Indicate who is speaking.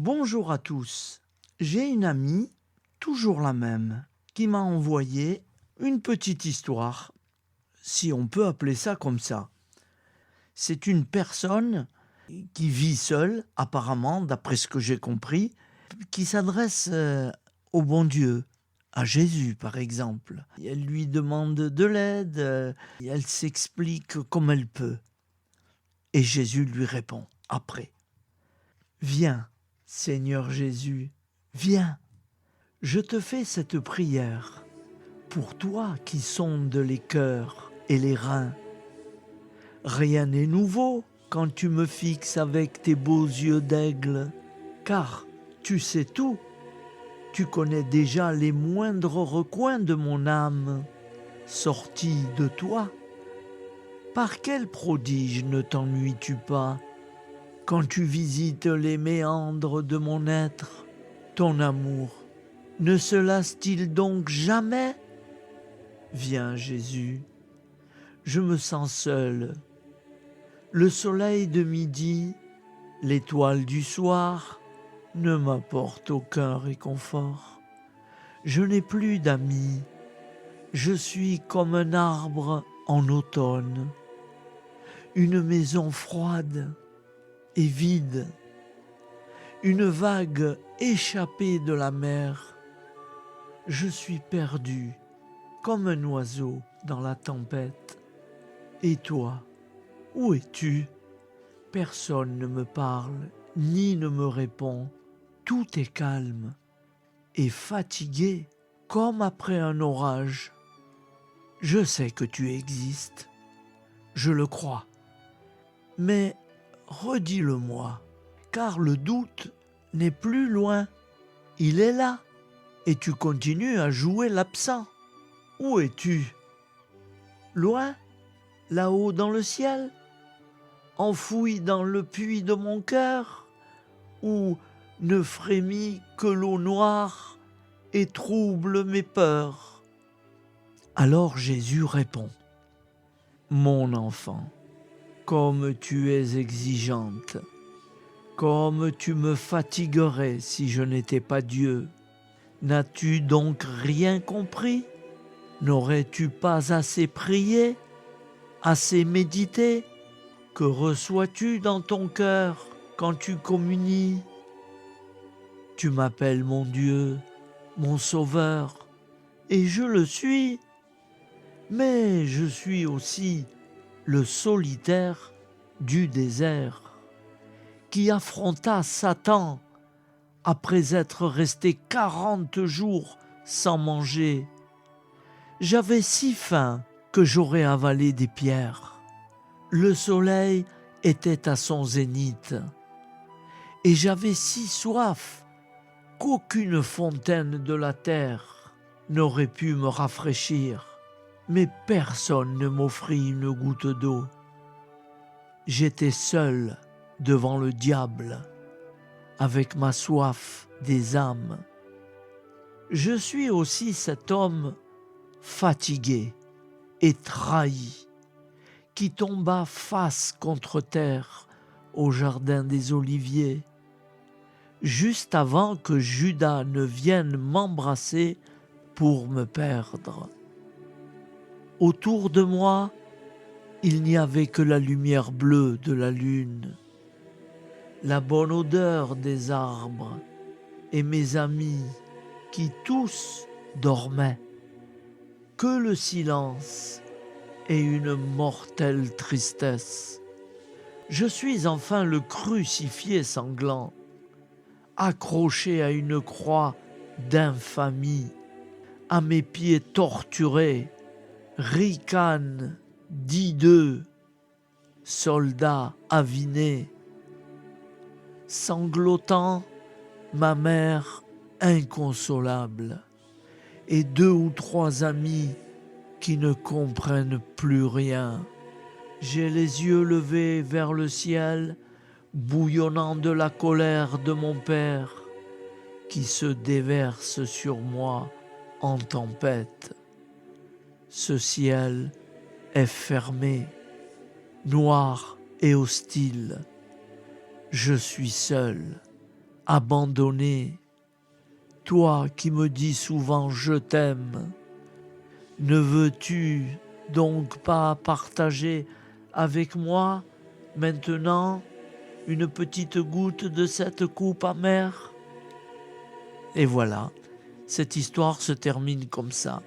Speaker 1: Bonjour à tous. J'ai une amie, toujours la même, qui m'a envoyé une petite histoire, si on peut appeler ça comme ça. C'est une personne qui vit seule, apparemment, d'après ce que j'ai compris, qui s'adresse au bon Dieu, à Jésus par exemple. Elle lui demande de l'aide, et elle s'explique comme elle peut. Et Jésus lui répond après. Viens, Seigneur Jésus, viens, je te fais cette prière pour toi qui sondes les cœurs et les reins. Rien n'est nouveau quand tu me fixes avec tes beaux yeux d'aigle, car tu sais tout, tu connais déjà les moindres recoins de mon âme, sortis de toi. Par quel prodige ne t'ennuies-tu pas quand tu visites les méandres de mon être? Ton amour ne se lasse-t-il donc jamais? Viens Jésus, je me sens seul. Le soleil de midi, l'étoile du soir ne m'apportent aucun réconfort. Je n'ai plus d'amis, je suis comme un arbre en automne, une maison froide et vide, une vague échappée de la mer. Je suis perdu comme un oiseau dans la tempête. Et toi, où es-tu? Personne ne me parle, ni ne me répond. Tout est calme et fatigué, comme après un orage. Je sais que tu existes, je le crois. Mais redis-le-moi, car le doute n'est plus loin. Il est là, et tu continues à jouer l'absent. Où es-tu? Loin? Là-haut dans le ciel? Enfoui dans le puits de mon cœur? Où ne frémit que l'eau noire et trouble mes peurs? Alors Jésus répond, mon enfant, comme tu es exigeante, comme tu me fatiguerais si je n'étais pas Dieu. N'as-tu donc rien compris? N'aurais-tu pas assez prié, assez médité? Que reçois-tu dans ton cœur quand tu communies? Tu m'appelles mon Dieu, mon Sauveur, et je le suis. Mais je suis aussi le solitaire du désert, qui affronta Satan après être resté 40 jours sans manger. J'avais si faim que j'aurais avalé des pierres. Le soleil était à son zénith, et j'avais si soif qu'aucune fontaine de la terre n'aurait pu me rafraîchir. Mais personne ne m'offrit une goutte d'eau. J'étais seul devant le diable, avec ma soif des âmes. Je suis aussi cet homme fatigué et trahi, qui tomba face contre terre au jardin des Oliviers, juste avant que Judas ne vienne m'embrasser pour me perdre. Autour de moi, il n'y avait que la lumière bleue de la lune, la bonne odeur des arbres et mes amis qui tous dormaient. Que le silence et une mortelle tristesse. Je suis enfin le crucifié sanglant, accroché à une croix d'infamie, à mes pieds torturés, ricane, d'hideux, soldat aviné, sanglotant, ma mère inconsolable, et 2 ou 3 amis qui ne comprennent plus rien. J'ai les yeux levés vers le ciel, bouillonnant de la colère de mon Père, qui se déverse sur moi en tempête. Ce ciel est fermé, noir et hostile. Je suis seul, abandonné, toi qui me dis souvent je t'aime, ne veux-tu donc pas partager avec moi maintenant une petite goutte de cette coupe amère? Et voilà, cette histoire se termine comme ça.